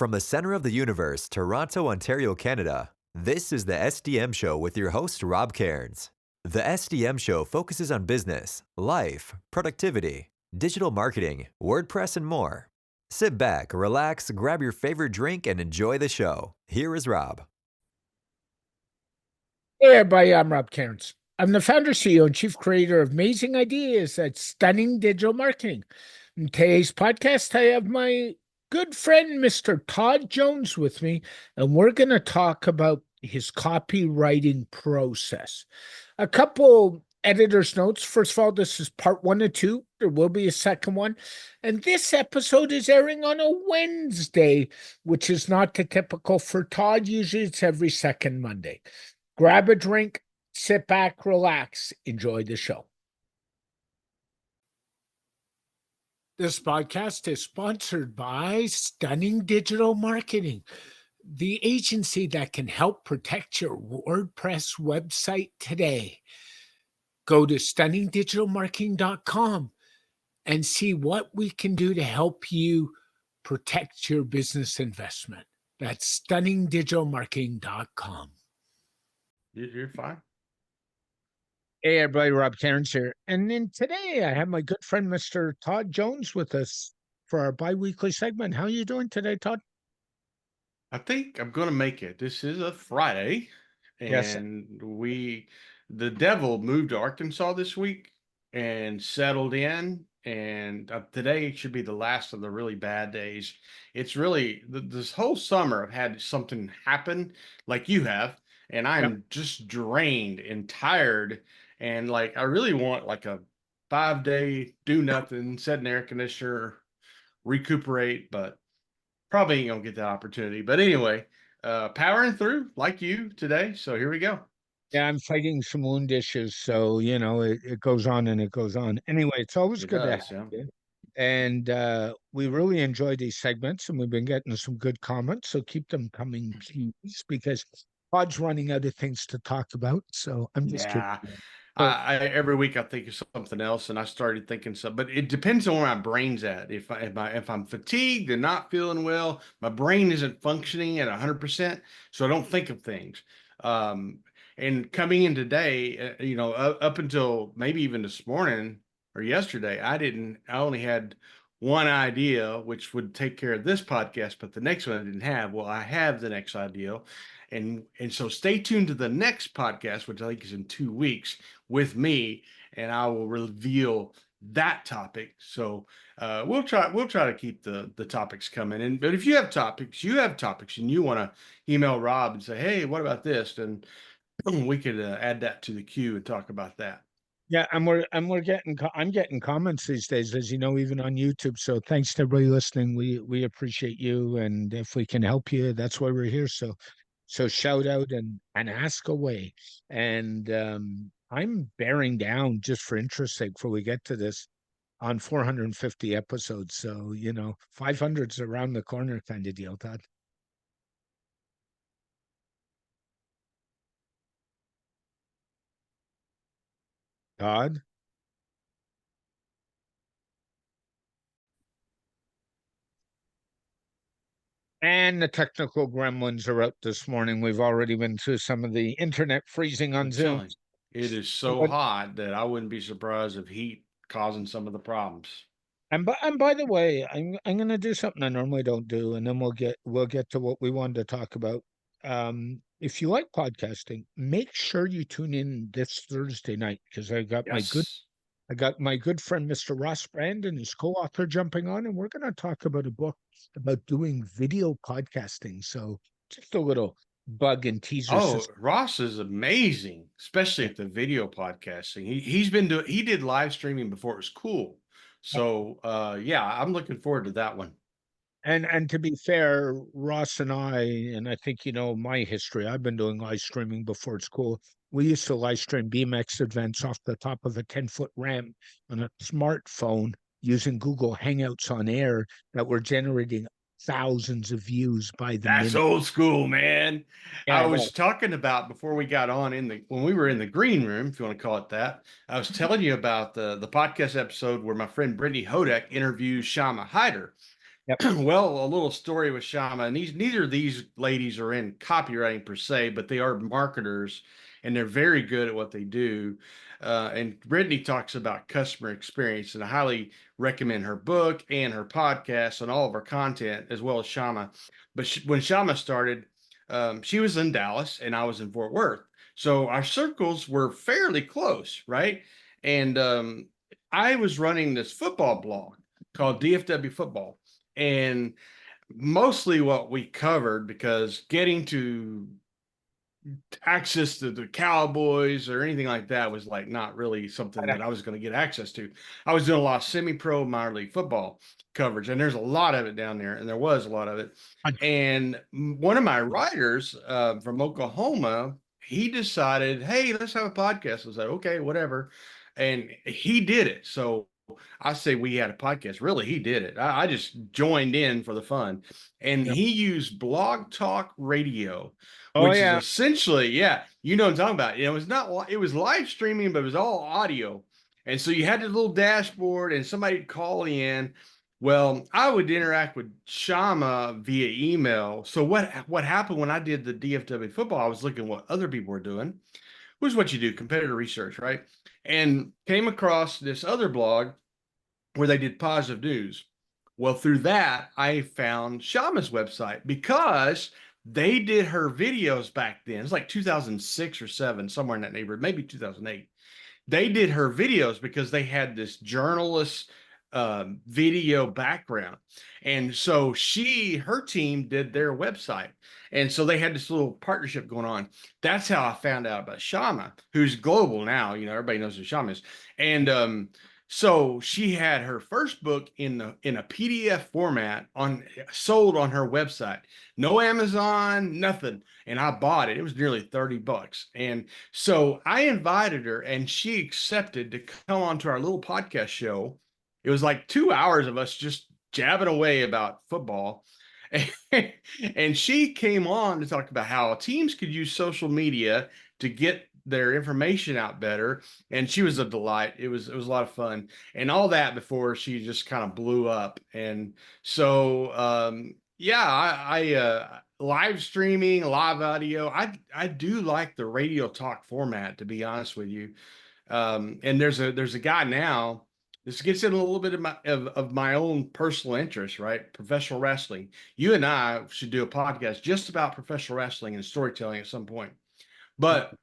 From the center of the universe, Toronto, Ontario, Canada, this is the SDM Show with your host, Rob Cairns. The SDM Show focuses on business, life, productivity, digital marketing, WordPress, and more. Sit back, relax, grab your favorite drink, and enjoy the show. Here is Rob. Hey everybody, I'm Rob Cairns. I'm the founder, CEO, and chief creator of Amazing Ideas at Stunning Digital Marketing. In today's podcast, I have my good friend, Mr. Todd Jones, with me, and we're going to talk about his copywriting process. A couple editor's notes. First of all, this is part 1 of 2. There will be a second one. And this episode is airing on a Wednesday, which is not the typical for Todd. Usually it's every second Monday. Grab a drink, sit back, relax, enjoy the show. This podcast is sponsored by Stunning Digital Marketing, the agency that can help protect your WordPress website today. Go to stunningdigitalmarketing.com and see what we can do to help you protect your business investment. That's stunningdigitalmarketing.com. You're fine. Hey, everybody, Rob Cairns here. And then today I have my good friend, Mr. Todd Jones, with us for our bi-weekly segment. How are you doing today, Todd? I think I'm going to make it. This is a Friday, Yes. and the devil moved to Arkansas this week and settled in. And today should be the last of the really bad days. It's really this whole summer I've had something happen like you have, and I'm just drained and tired. And like, I really want like a 5-day do nothing, set an air conditioner, recuperate, but probably ain't gonna get that opportunity. But anyway, powering through like you today. So here we go. Yeah, I'm fighting some wound issues, so it goes on and it goes on. Anyway, it's always It good to have does, yeah. you. And we really enjoy these segments, and we've been getting some good comments, so keep them coming, please, because Todd's running out of things to talk about. So I'm just kidding. Yeah. So, I every week I think of something else, and I started thinking something, but it depends on where my brain's at. If I'm fatigued and not feeling well, my brain isn't functioning at 100%, so I don't think of things. Um, and coming in today, up until maybe even this morning or yesterday, I only had one idea, which would take care of this podcast, but the next one I didn't have. Well, I have the next idea. And so stay tuned to the next podcast, which I think is in 2 weeks with me, and I will reveal that topic. So we'll try to keep the topics coming. But if you have topics, and you want to email Rob and say, hey, what about this? Then we could add that to the queue and talk about that. yeah, I'm getting comments these days, as you know, even on YouTube. So thanks to everybody listening. We appreciate you, and if we can help you, that's why we're here. So shout out and ask away. And I'm bearing down, just for interest sake, before we get to this, on 450 episodes. So 500's around the corner, kind of deal, Todd. Todd? And the technical gremlins are out this morning. We've already been through some of the internet freezing on I'm Zoom. telling you, it is so hot that I wouldn't be surprised if heat causing some of the problems. And by the way, I'm gonna do something I normally don't do, and then we'll get to what we wanted to talk about. If you like podcasting, make sure you tune in this Thursday night, because Yes. I got my good friend Mr. Ross Brandon, his co-author, jumping on, and we're gonna talk about a book about doing video podcasting. So just a little bug and teaser Oh, system. Ross is amazing, especially at the video podcasting. He did live streaming before it was cool. So yeah, I'm looking forward to that one. And to be fair, Ross and I think you know my history. I've been doing live streaming before it's cool. We used to live stream BMX events off the top of a 10-foot ramp on a smartphone using Google Hangouts on air that were generating thousands of views by the That's minute. old school, man. Yeah, I I know. was talking about before we got on when we were in the green room, if you want to call it that. I was telling you about the podcast episode where my friend Brittany Hodak interviews Shama Hyder. Yep. Well, a little story with Shama, and neither of these ladies are in copywriting per se, but they are marketers, and they're very good at what they do. And Brittany talks about customer experience, and I highly recommend her book and her podcast and all of her content, as well as Shama. But when Shama started, she was in Dallas and I was in Fort Worth, so our circles were fairly close, right? And I was running this football blog called DFW Football. And mostly what we covered, because getting to access to the Cowboys or anything like that was like not really something that I was going to get access to. I was doing a lot of semi-pro minor league football coverage, and there's a lot of it down there, and there was a lot of it. And one of my writers from Oklahoma, he decided, hey, let's have a podcast. I was like, okay, whatever. And he did it. So I say we had a podcast. Really, he did it. I just joined in for the fun. And Yep. he used Blog Talk Radio, Oh, which is yeah. essentially, yeah, you know what I'm talking about. It was not, it was live streaming, but it was all audio. And so you had this little dashboard and somebody'd call in. Well, I would interact with Shama via email. So what happened when I did the DFW football, I was looking at what other people were doing, which is what you do, competitor research, right? And came across this other blog where they did positive news. Well, through that, I found Shama's website because they did her videos back then. It's like 2006 or 7, somewhere in that neighborhood, maybe 2008. They did her videos because they had this journalist video background. And so her team did their website. And so they had this little partnership going on. That's how I found out about Shama, who's global now. You know, everybody knows who Shama is. And so she had her first book in a PDF format sold on her website. No Amazon, nothing. And I bought it. It was nearly $30. And so I invited her and she accepted to come on to our little podcast show. It was like 2 hours of us just jabbing away about football. And she came on to talk about how teams could use social media to get their information out better. And she was a delight. It was a lot of fun, and all that before she just kind of blew up. And so yeah, I live streaming, live audio. I do like the radio talk format, to be honest with you. And there's a guy now. This gets in a little bit of my own personal interest, right? Professional wrestling. You and I should do a podcast just about professional wrestling and storytelling at some point. But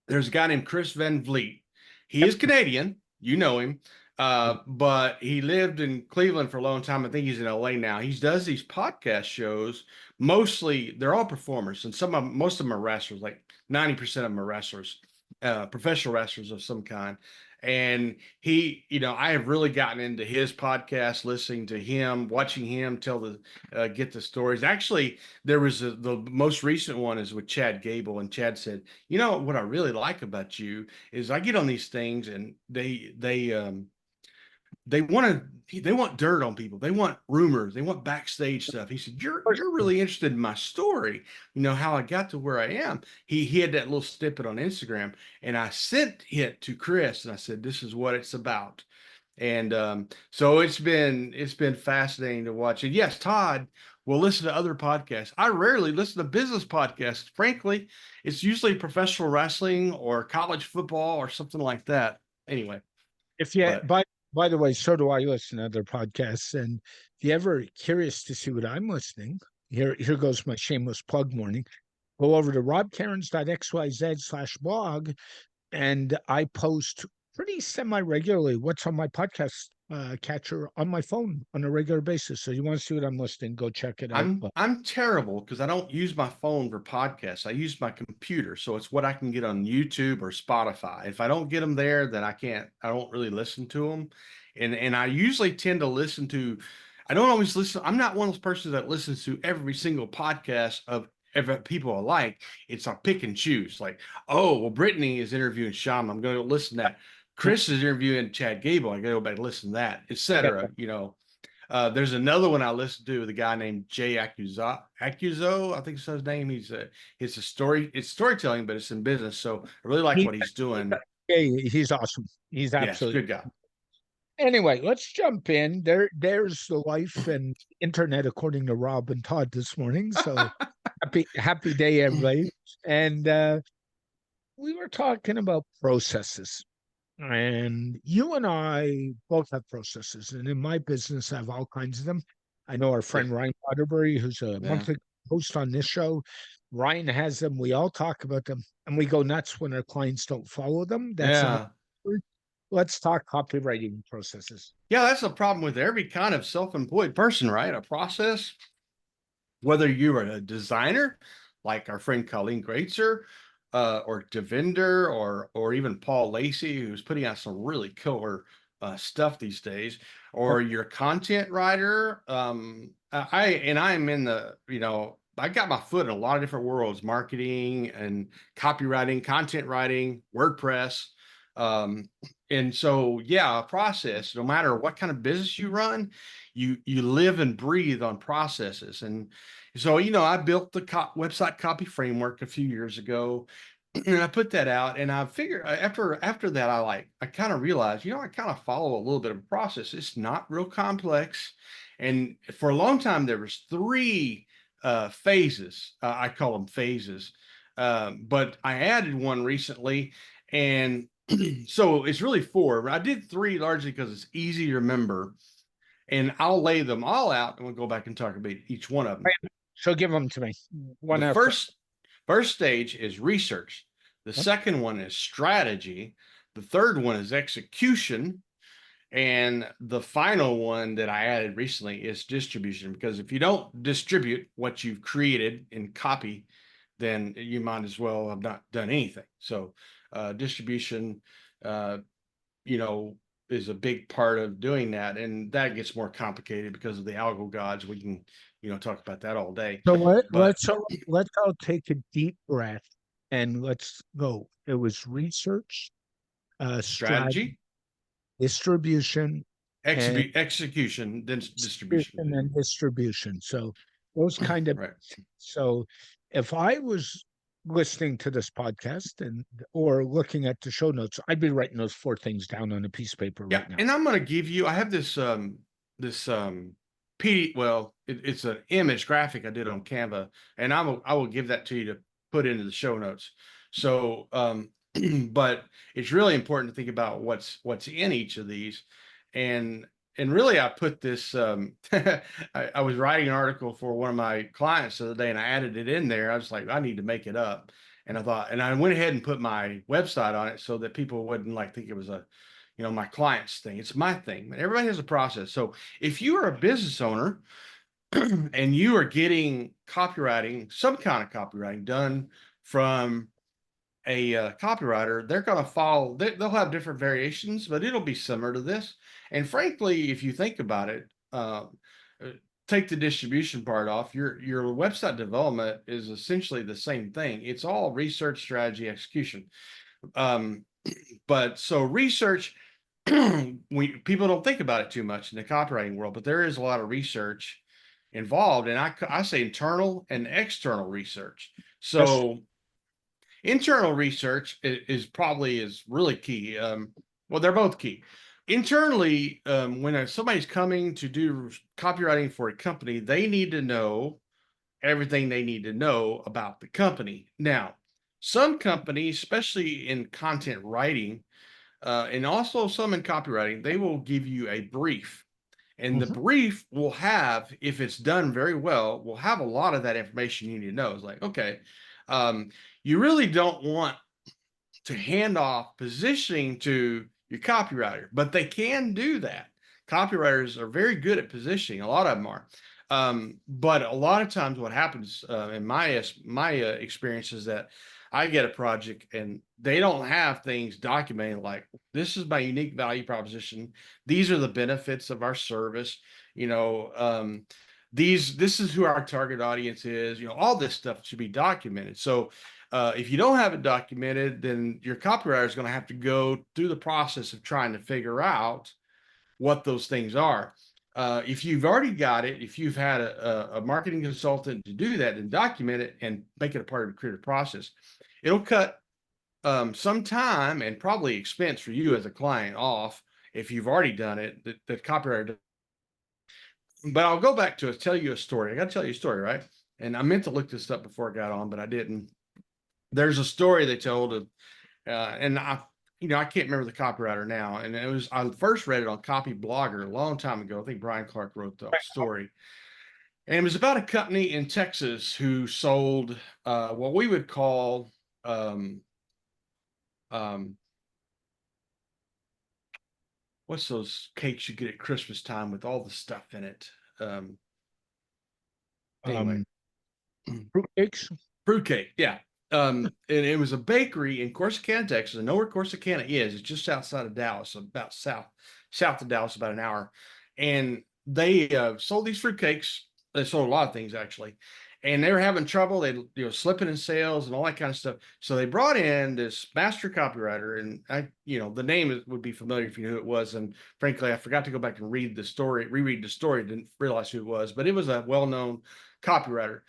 there's a guy named Chris Van Vliet. He is Canadian. You know him. But he lived in Cleveland for a long time. I think he's in LA now. He does these podcast shows. Mostly, they're all performers, and most of them are wrestlers. Like 90% of them are wrestlers, professional wrestlers of some kind. And I have really gotten into his podcast, listening to him, watching him get the stories. Actually, there was the most recent one is with Chad Gable, and Chad said, what I really like about you is I get on these things and they want dirt on people. They want rumors. They want backstage stuff. He said, you're really interested in my story, how I got to where I am. He had that little snippet on Instagram, and I sent it to Chris, and I said, this is what it's about. And so it's been fascinating to watch. And yes, Todd will listen to other podcasts. I rarely listen to business podcasts. Frankly, it's usually professional wrestling or college football or something like that. Anyway, By the way, so do I listen to other podcasts. And if you're ever curious to see what I'm listening, here goes my shameless plug warning. Go over to robcairns.xyz/blog, and I post pretty semi-regularly what's on my podcast catcher on my phone on a regular basis. So you want to see what I'm listening, go check it out. I'm terrible because I don't use my phone for podcasts. I use my computer. So it's what I can get on YouTube or Spotify. If I don't get them there, then I don't really listen to them. And I usually tend to I don't always listen. I'm not one of those persons that listens to every single podcast of people I like. It's I pick and choose. Like, oh, well, Brittany is interviewing Shama. I'm going to listen to that. Chris is interviewing Chad Gable. I got to go back and listen to that, etc. There's another one I listened to with a guy named Jay Accuzo, I think it's his name. It's storytelling, but it's in business. So I really like what he's doing. Hey, he's awesome. He's Yes, absolutely good guy. Anyway, let's jump in. There's the life and internet according to Rob and Todd this morning. So happy day, everybody. And we were talking about processes. And you and I both have processes. And in my business, I have all kinds of them. I know our Yeah. friend Ryan Waterbury, who's a Yeah. monthly host on this show. Ryan has them. We all talk about them. And we go nuts when our clients don't follow them. That's another. Yeah. Let's talk copywriting processes. Yeah, that's the problem with every kind of self-employed person, right? A process, whether you're a designer, like our friend Colleen Greatzer, or Devinder, or even Paul Lacey, who's putting out some really killer stuff these days, or you're a content writer. I'm in the, I got my foot in a lot of different worlds: marketing and copywriting, content writing, WordPress. Um, and so, yeah, a process, no matter what kind of business you run, you live and breathe on processes. And so, I built the website copy framework a few years ago, and I put that out. And I figured after that, I kind of realized, I kind of follow a little bit of a process. It's not real complex. And for a long time, there was three phases. I call them phases, but I added one recently, and so it's really four. I did three largely because it's easy to remember, and I'll lay them all out, and we'll go back and talk about each one of them. So give them to me. One The after. first stage is research. The second one is strategy. The third one is execution. And the final one that I added recently is distribution, because if you don't distribute what you've created in copy, then you might as well have not done anything. So distribution, is a big part of doing that. And that gets more complicated because of the algo gods. We can, talk about that all day. So But let's all take a deep breath and let's go. It was research, strategy, strategy, distribution, and execution, then distribution. and distribution. So those kind of. Right. So if I was listening to this podcast or looking at the show notes, I'd be writing those four things down on a piece of paper right now. And I'm going to give you, I have this it's an image graphic I did on Canva, and I will give that to you to put into the show notes. So but it's really important to think about what's in each of these. And really, I put this, I was writing an article for one of my clients the other day, and I added it in there. I was like, I need to make it up. And I went ahead and put my website on it so that people wouldn't think it was my client's thing. It's my thing. Everybody has a process. So if you are a business owner and you are getting copywriting, some kind of copywriting done from a copywriter, they're going to follow, they'll have different variations, but it'll be similar to this. And frankly, if you think about it, take the distribution part off, your website development is essentially the same thing. It's all research, strategy, execution. But so research, people don't think about it too much in the copywriting world, but there is a lot of research involved. And I say internal and external research. So internal research is really key. Well, they're both key. Internally, when somebody's coming to do copywriting for a company, they need to know everything they need to know about the company. Now, some companies, especially in content writing, and also some in copywriting, they will give you a brief. And the brief will have, if it's done very well, will have a lot of that information you need to know. It's like, okay, you really don't want to hand off positioning to your copywriter, but they can do that. Copywriters are very good at positioning. A lot of them are. But a lot of times what happens in my experience is that I get a project and they don't have things documented like, this is my unique value proposition. These are the benefits of our service. This is who our target audience is. All this stuff should be documented. So if you don't have it documented, then your copywriter is going to have to go through the process of trying to figure out what those things are. If you've already got it, if you've had a marketing consultant to do that, then document it and make it a part of the creative process. It'll cut some time and probably expense for you as a client off, if you've already done it, the copywriter. But I'll go back to tell you a story. I got to tell you a story, right? And I meant to look this up before I got on, but I didn't. There's a story they told of, and I can't remember the copywriter now. And I first read it on Copy Blogger a long time ago. I think Brian Clark wrote the story. And it was about a company in Texas who sold what we would call what's those cakes you get at Christmas time with all the stuff in it? Anyway, Fruitcakes. fruitcake, yeah. And it was a bakery in Corsicana, Texas. I know where Corsicana is. It's just outside of Dallas, about south of Dallas, about an hour. And they sold these fruitcakes. They sold a lot of things actually, and they were having trouble. They slipping in sales and all that kind of stuff. So they brought in this master copywriter, and the name would be familiar if you knew who it was. And frankly, I forgot to go back and reread the story. Didn't realize who it was, but it was a well-known copywriter.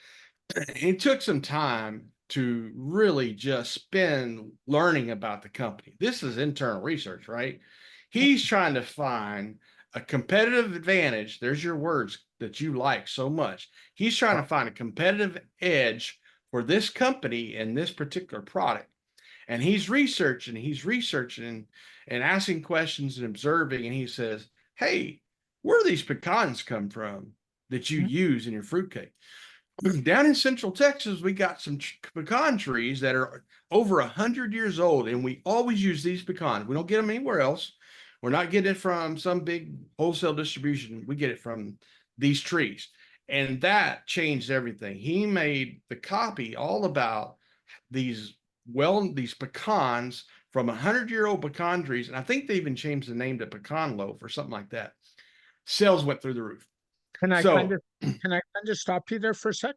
It took some time to really just spend learning about the company. This is internal research, right? He's trying to find a competitive advantage. There's your words that you like so much. He's trying to find a competitive edge for this company and this particular product. And he's researching and asking questions and observing. And he says, hey, where do these pecans come from that you use in your fruitcake? Down in Central Texas, we got some pecan trees that are over 100 years old, and we always use these pecans. We don't get them anywhere else. We're not getting it from some big wholesale distribution. We get it from these trees. And that changed everything. He made the copy all about these pecans from 100-year-old pecan trees. And I think they even changed the name to pecan loaf or something like that. Sales went through the roof. Can I kind of stop you there for a sec?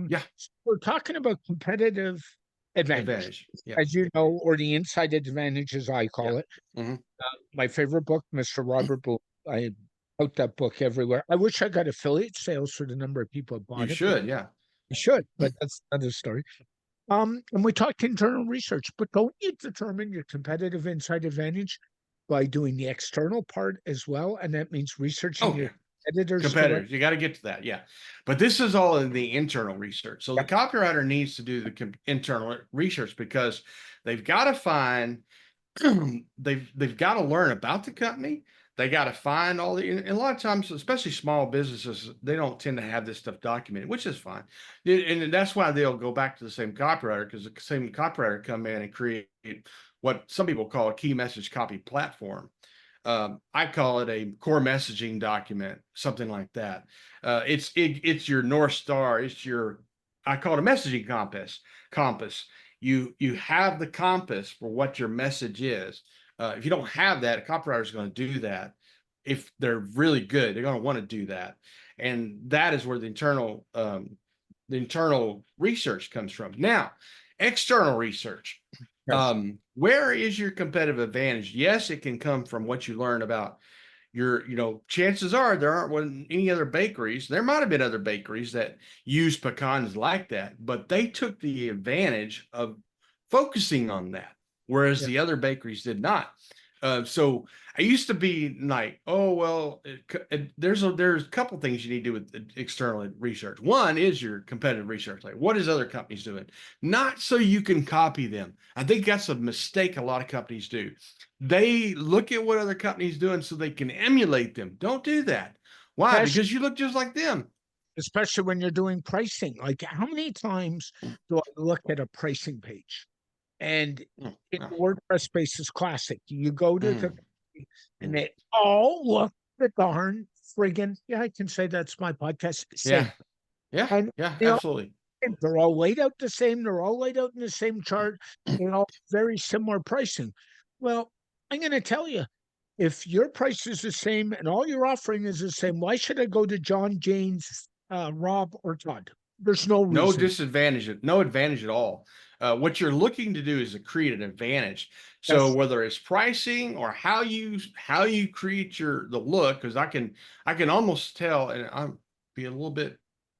Yeah. We're talking about competitive advantage. Yeah. As you know, or the inside advantage, as I call it. Mm-hmm. My favorite book, Mr. Robert Bloom. I out that book everywhere. I wish I got affiliate sales for the number of people who bought it. You should, yeah. You should, but that's another story. And we talked internal research, but don't you determine your competitive inside advantage by doing the external part as well? And that means researching your competitors. You got to get to that, yeah. But this is all in the internal research. So the copywriter needs to do the internal research because they've got to find, they've got to learn about the company. They got to find and a lot of times, especially small businesses, they don't tend to have this stuff documented, which is fine. And that's why they'll go back to the same copywriter, because the same copywriter come in and create what some people call a key message copy platform. I call it a core messaging document, something like that. It's your North Star. I call it a messaging compass. You have the compass for what your message is. If you don't have that, a copywriter is going to do that. If they're really good, they're going to want to do that. And that is where the internal research comes from. Now, external research. Where is your competitive advantage? Yes, it can come from what you learn about chances are there aren't any other bakeries. There might have been other bakeries that use pecans like that, but they took the advantage of focusing on that, whereas the other bakeries did not. So I used to be like, oh, well, there's a couple things you need to do with external research. One is your competitive research. Like, what is other companies doing? Not so you can copy them. I think that's a mistake a lot of companies do. They look at what other companies doing so they can emulate them. Don't do that. Why? Because you look just like them. Especially when you're doing pricing. Like, how many times do I look at a pricing page? And in WordPress space is classic. You go to the and they all look the darn friggin', I can say that's my podcast. Same. Yeah, absolutely. They're all laid out the same. They're all laid out in the same chart. They're all very similar pricing. Well, I'm going to tell you, if your price is the same and all you're offering is the same, why should I go to John, James, Rob, or Todd? There's no reason. No advantage at all. What you're looking to do is to create an advantage. So whether it's pricing or how you create the look, because I can almost tell, and I'm be a little bit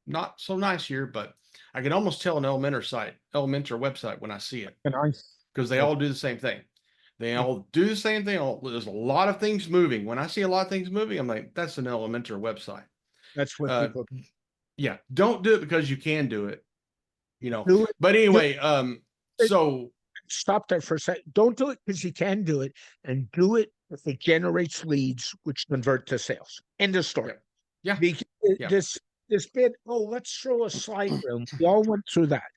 not so nice here, but I can almost tell an Elementor website when I see it, because they all do the same thing. They all do the same thing. There's a lot of things moving. When I see a lot of things moving, I'm like, that's an Elementor website. That's what people Yeah, don't do it because you can do it, do. It, But do anyway, it, so stop there for a second. Don't do it because you can do it, and do it if it generates leads, which convert to sales. End of story. yeah, Because yeah, this bit, oh, let's throw a slide room. We all went through that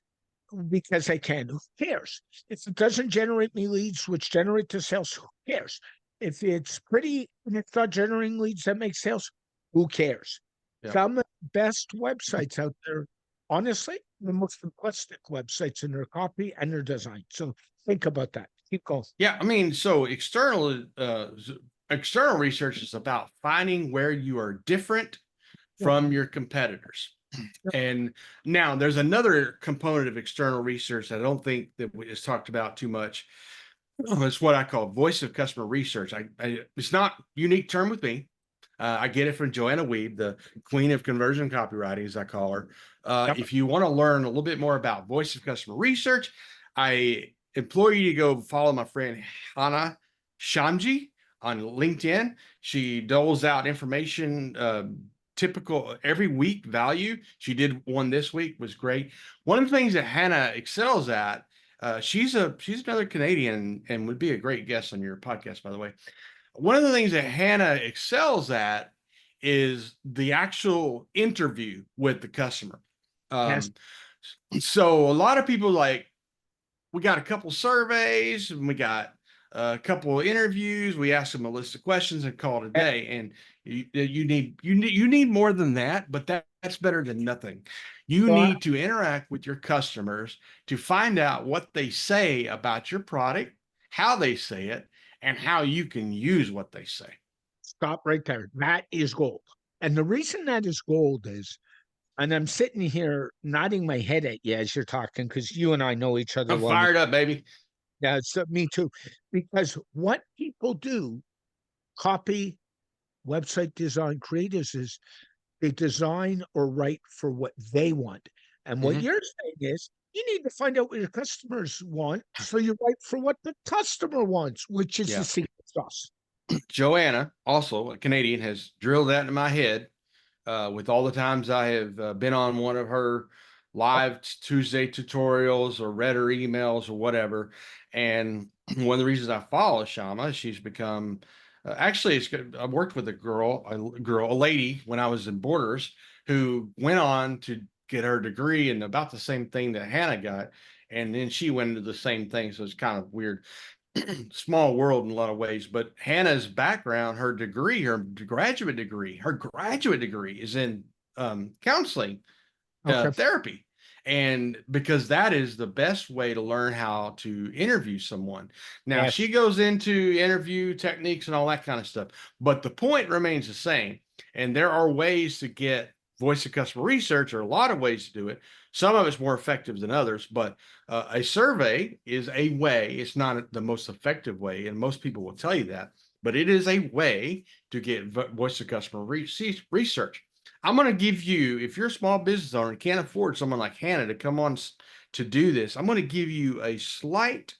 because I can. Who cares? If it doesn't generate me leads, which generate to sales, who cares? If it's pretty and it's not generating leads that make sales, who cares? yeah. Some of the best websites out there, honestly, the most simplistic websites in their copy and their design. So think about that. Keep going. Yeah, I mean, so external research is about finding where you are different from your competitors. And now there's another component of external research that I don't think that is talked about too much. It's what I call voice of customer research. It's not unique term with me. I get it from Joanna Weeb, the queen of conversion copywriting, as I call her. If you want to learn a little bit more about voice of customer research, I implore you to go follow my friend Hannah Shamji on LinkedIn. She doles out information, typical every week value. She did one this week, was great. One of the things that Hannah excels at, she's another Canadian and would be a great guest on your podcast, by the way. One of the things that Hannah excels at is the actual interview with the customer. Yes. So a lot of people we got a couple surveys and we got a couple of interviews. We asked them a list of questions and call it a day. And you need more than that, but that's better than nothing. You need to interact with your customers to find out what they say about your product, how they say it, and how you can use what they say. Stop right there. That is gold. And the reason that is gold is, and I'm sitting here nodding my head at you as you're talking, because you and I know each other I'm well. fired up, baby. Yeah, so me too. Because what people do, copy, website design creatives, is they design or write for what they want. And what you're saying is you need to find out what your customers want, so you write for what the customer wants, which is the secret sauce. Joanna, also a Canadian, has drilled that in my head with all the times I have been on one of her live Tuesday tutorials or read her emails or whatever. And one of the reasons I follow Shama, she's become actually, I worked with a lady when I was in Borders who went on to get her degree in about the same thing that Hannah got. And then she went into the same thing. So it's kind of weird. Small world in a lot of ways, but Hannah's background, her graduate degree is in counseling, therapy. And because that is the best way to learn how to interview someone. Now, she goes into interview techniques and all that kind of stuff, but the point remains the same. And there are ways to get voice of customer research, or a lot of ways to do it. Some of it's more effective than others, but a survey is a way. It's not the most effective way, and most people will tell you that, but it is a way to get voice of customer research. I'm going to give you, if you're a small business owner and can't afford someone like Hannah to come on to do this, I'm going to give you a slight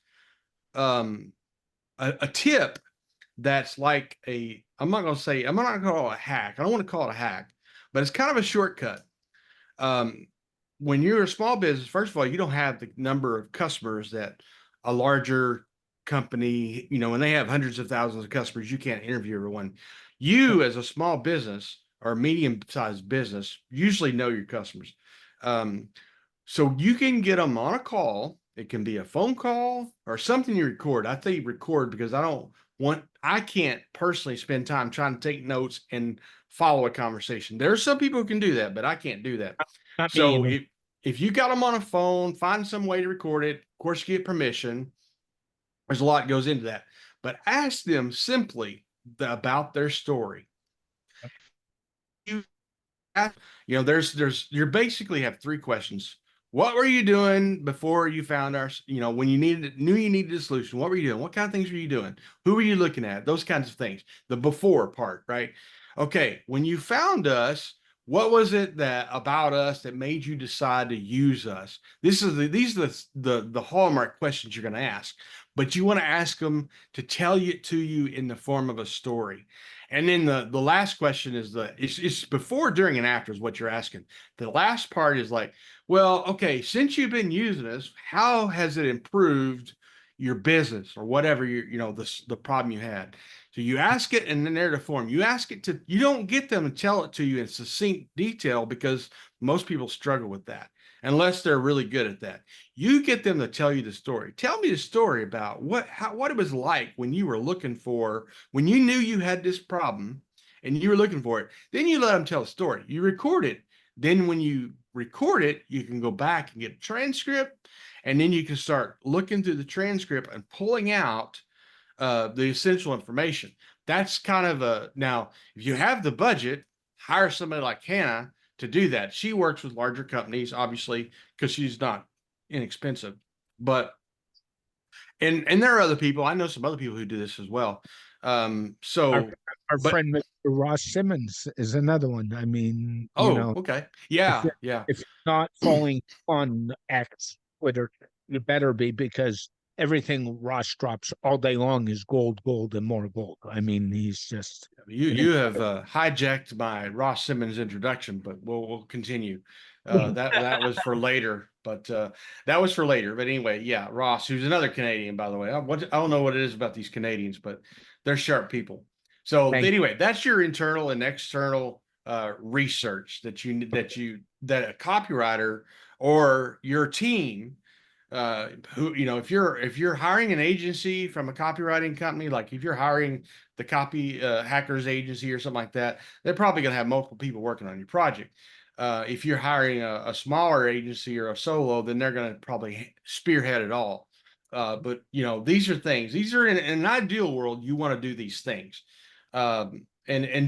a tip that's like I'm not going to call it a hack. I don't want to call it a hack, but it's kind of a shortcut. When you're a small business, first of all, you don't have the number of customers that a larger company, when they have hundreds of thousands of customers, you can't interview everyone. You, as a small business or medium-sized business, usually know your customers. So you can get them on a call. It can be a phone call or something you record. I think record because I can't personally spend time trying to take notes and follow a conversation. There are some people who can do that, but I can't do that. So if you got them on a phone, find some way to record it. Of course, you get permission. There's a lot that goes into that, but ask them simply about their story. You basically have three questions. What were you doing before you found when you knew you needed a solution? What were you doing? What kind of things were you doing? Who were you looking at? Those kinds of things. The before part, right? Okay. When you found us, What was it that about us that made you decide to use us? These are the hallmark questions you're going to ask, but you want to ask them to tell it to you in the form of a story. And then the last question is it's before, during, and after is what you're asking. The last part is like, well, okay, since you've been using this, how has it improved your business or whatever the problem you had? So you ask it in the narrative form. You ask it to, you don't get them to tell it to you in succinct detail because most people struggle with that unless they're really good at that. You get them to tell you the story. Tell me the story about what it was like when you were looking for, when you knew you had this problem and you were looking for it. Then you let them tell a story. You record it. Then when you record it, you can go back and get a transcript, and then you can start looking through the transcript and pulling out the essential information. That's kind of now, if you have the budget, hire somebody like Hannah to do that. She works with larger companies, obviously, because she's not inexpensive. But and there are other people. I know some other people who do this as well. Our, So, our but friend Mr. Ross Simmons is another one. I mean, okay, if yeah, you're, yeah. if you're not following on X, Twitter, you better be, because everything Ross drops all day long is gold, gold, and more gold. I mean, he's just You have hijacked my Ross Simmons introduction, but we'll continue. That was for later, but that was for later. But anyway, yeah, Ross, who's another Canadian, by the way. I don't know what it is about these Canadians, but they're sharp people. So thank anyway, that's your internal and external research that a copywriter or your team, who, if you're hiring an agency from a copywriting company, like if you're hiring the copy hackers agency or something like that, they're probably going to have multiple people working on your project. If you're hiring a smaller agency or a solo, then they're going to probably spearhead it all. But these are things. These are in an ideal world, you want to do these things, and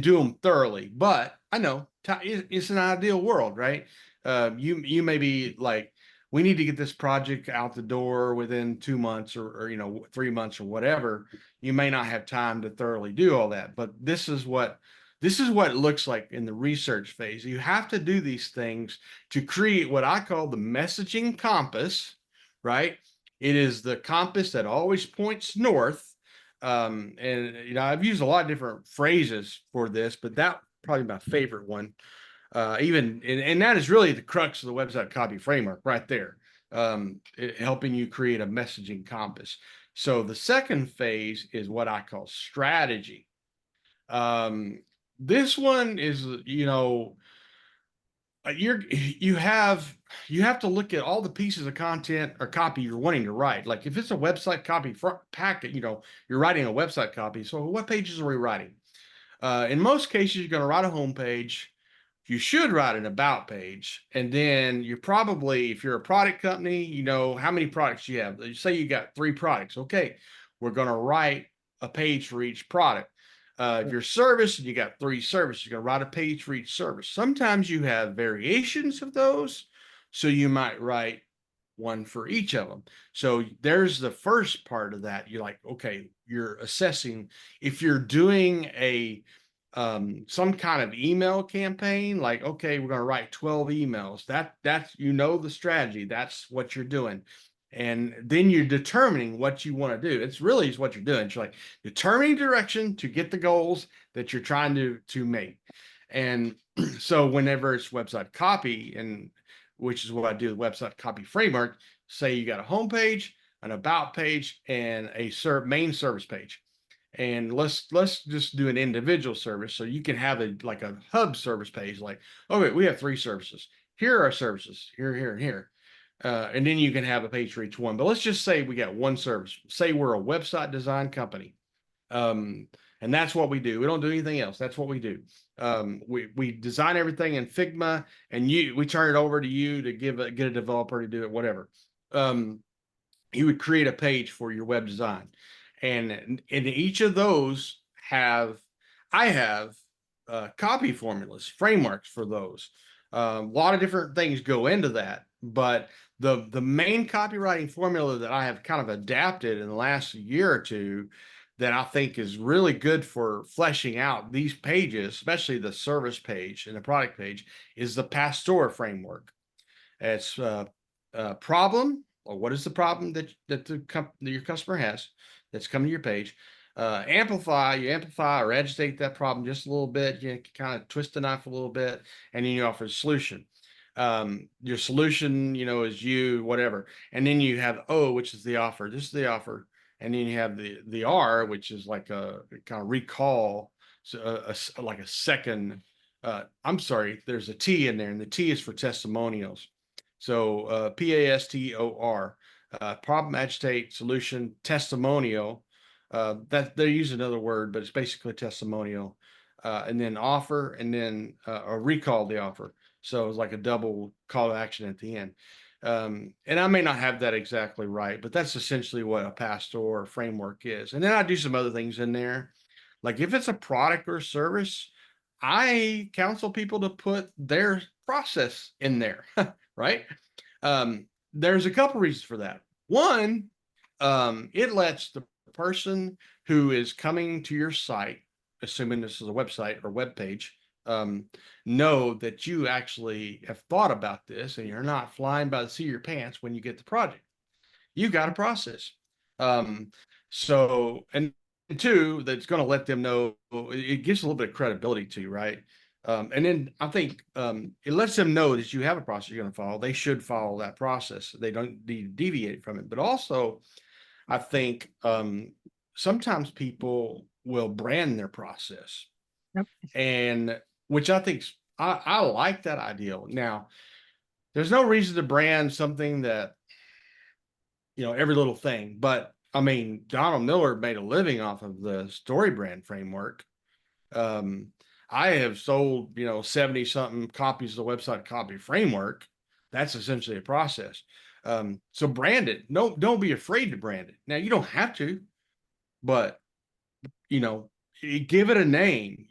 do them thoroughly. But I know it's an ideal world, right? You may be like, we need to get this project out the door within 2 months or 3 months or whatever. You may not have time to thoroughly do all that, but this is what it looks like in the research phase. You have to do these things to create what I call the messaging compass, right? It is the compass that always points north. And I've used a lot of different phrases for this, but that probably my favorite one. And that is really the crux of the website copy framework right there, helping you create a messaging compass. So the second phase is what I call strategy. This one is, you have to look at all the pieces of content or copy you're wanting to write. Like if it's a website copy packet, you're writing a website copy. So what pages are we writing? In most cases, you're going to write a home page. You should write an about page. And then you probably, if you're a product company, you know how many products you have. Say you got 3 products. Okay, we're going to write a page for each product. If you're service and you got 3 services, you're going to write a page for each service. Sometimes you have variations of those. So you might write one for each of them. So there's the first part of that. You're like, okay, you're assessing if you're doing some kind of email campaign, like, okay, we're going to write 12 emails. That's the strategy. That's what you're doing. And then you're determining what you want to do. It's really is what you're doing. It's like determining direction to get the goals that you're trying to make. And so whenever it's website copy, and which is what I do, the website copy framework, say you got a home page, an about page, and a main service page. And let's just do an individual service. So you can have like a hub service page, like, okay, we have 3 services. Here are our services, here, here, and here. And then you can have a page for each one. But let's just say we got one service. Say we're a website design company. And that's what we do. We don't do anything else. That's what we do. We design everything in Figma, and we turn it over to you to get a developer to do it, whatever. You would create a page for your web design. And in each of those I have copy formulas, frameworks for those. A lot of different things go into that, but the main copywriting formula that I have kind of adapted in the last year or two that I think is really good for fleshing out these pages, especially the service page and the product page, is the Pastor framework. It's problem, or what is the problem that your customer has that's coming to your page. You amplify or agitate that problem just a little bit. You kind of twist the knife a little bit, and then you offer a solution. Your solution, is you, whatever. And then you have O, which is the offer. This is the offer. And then you have the R, which is like a kind of recall, so like a second. I'm sorry, there's a T in there, and the T is for testimonials. So PASTOR, problem, agitate, solution, testimonial. That they use another word, but it's basically testimonial. And then offer, and then or recall the offer. So it's like a double call to action at the end. And I may not have that exactly right, but that's essentially what a Pastor framework is. And then I do some other things in there. Like if it's a product or service, I counsel people to put their process in there, right? There's a couple reasons for that. One, it lets the person who is coming to your site, assuming this is a website or web page, know that you actually have thought about this and you're not flying by the seat of your pants when you get the project. You've got a process. So, and two, that's going to let them know, it gives a little bit of credibility to you, right? And then I think it lets them know that you have a process you're going to follow. They should follow that process. They don't need to deviate from it. But also, I think sometimes people will brand their process. Yep. And which I think I like that idea. Now, there's no reason to brand something that, every little thing. But I mean, Donald Miller made a living off of the story brand framework. I have sold, 70 something copies of the website copy framework. That's essentially a process. So brand it. No, don't be afraid to brand it. Now you don't have to, but give it a name.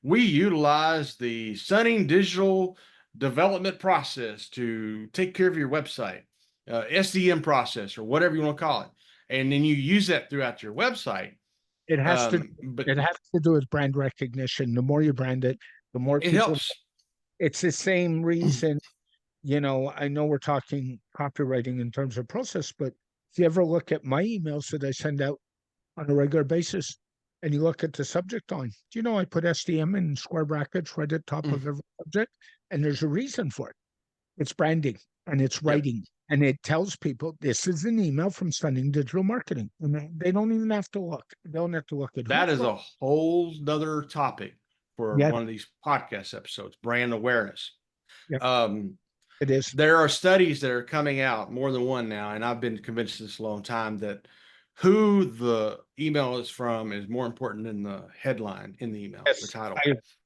We utilize the Stunning digital development process to take care of your website, SDM process, or whatever you want to call it. And then you use that throughout your website. It has to do with brand recognition. The more you brand it, the more it people. Helps. It's the same reason, I know we're talking copywriting in terms of process, but if you ever look at my emails that I send out on a regular basis and you look at the subject line, do you know I put SDM in square brackets right at the top of every subject? And there's a reason for it. It's branding and it's writing. Yep. And it tells people this is an email from Stunning Digital Marketing. And they don't even have to look. They don't have to look at that. Is a whole nother topic for one of these podcast episodes, brand awareness. Yep. It is. There are studies that are coming out, more than one now, and I've been convinced this a long time, that who the email is from is more important than the headline in the email, the title.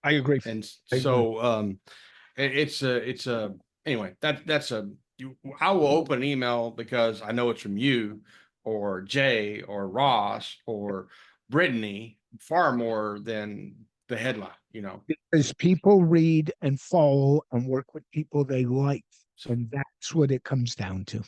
I agree. And so anyway, I will open an email because I know it's from you or Jay or Ross or Brittany far more than the headline, Because people read and follow and work with people they like. And that's what it comes down to.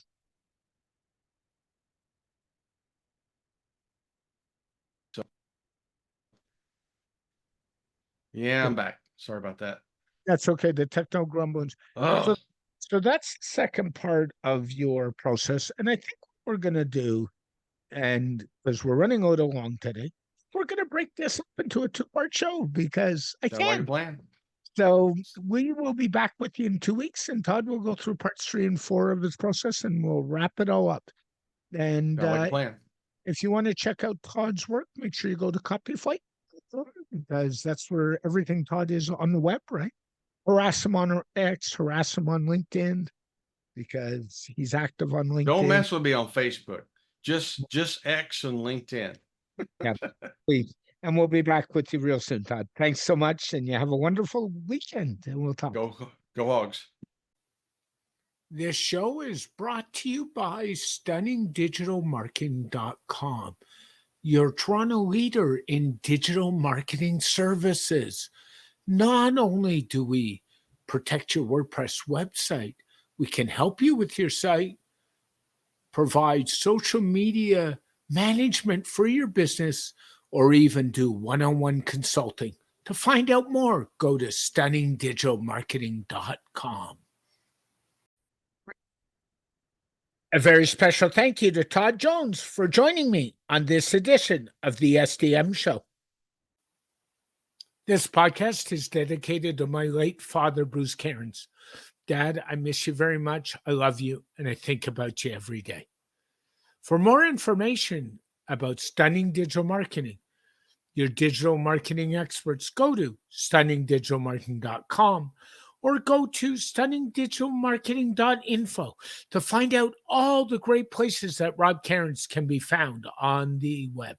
Yeah, I'm back. Sorry about that. That's okay. The techno grumblings. Oh. So that's the second part of your process. And I think what we're going to do, and because we're running a little long today, we're going to break this up into a 2-part show because I can. Like a plan. So we will be back with you in 2 weeks, and Todd will go through parts 3 and 4 of this process, and we'll wrap it all up. And like a plan. If you want to check out Todd's work, make sure you go to CopyWriting, because that's where everything Todd is on the web, right? Harass him on X, harass him on LinkedIn, because he's active on LinkedIn. Don't mess with me on Facebook. Just X and LinkedIn. Yeah, please. And we'll be back with you real soon, Todd. Thanks so much, and you have a wonderful weekend, and we'll talk. Go Hogs. This show is brought to you by StunningDigitalMarketing.com, your Toronto leader in digital marketing services. Not only do we protect your WordPress website, we can help you with your site, provide social media management for your business, or even do one-on-one consulting. To find out more, go to stunningdigitalmarketing.com. A very special thank you to Todd Jones for joining me on this edition of the SDM Show. This podcast is dedicated to my late father, Bruce Cairns. Dad, I miss you very much. I love you, and I think about you every day. For more information about Stunning Digital Marketing, your digital marketing experts, go to stunningdigitalmarketing.com or go to stunningdigitalmarketing.info to find out all the great places that Rob Cairns can be found on the web.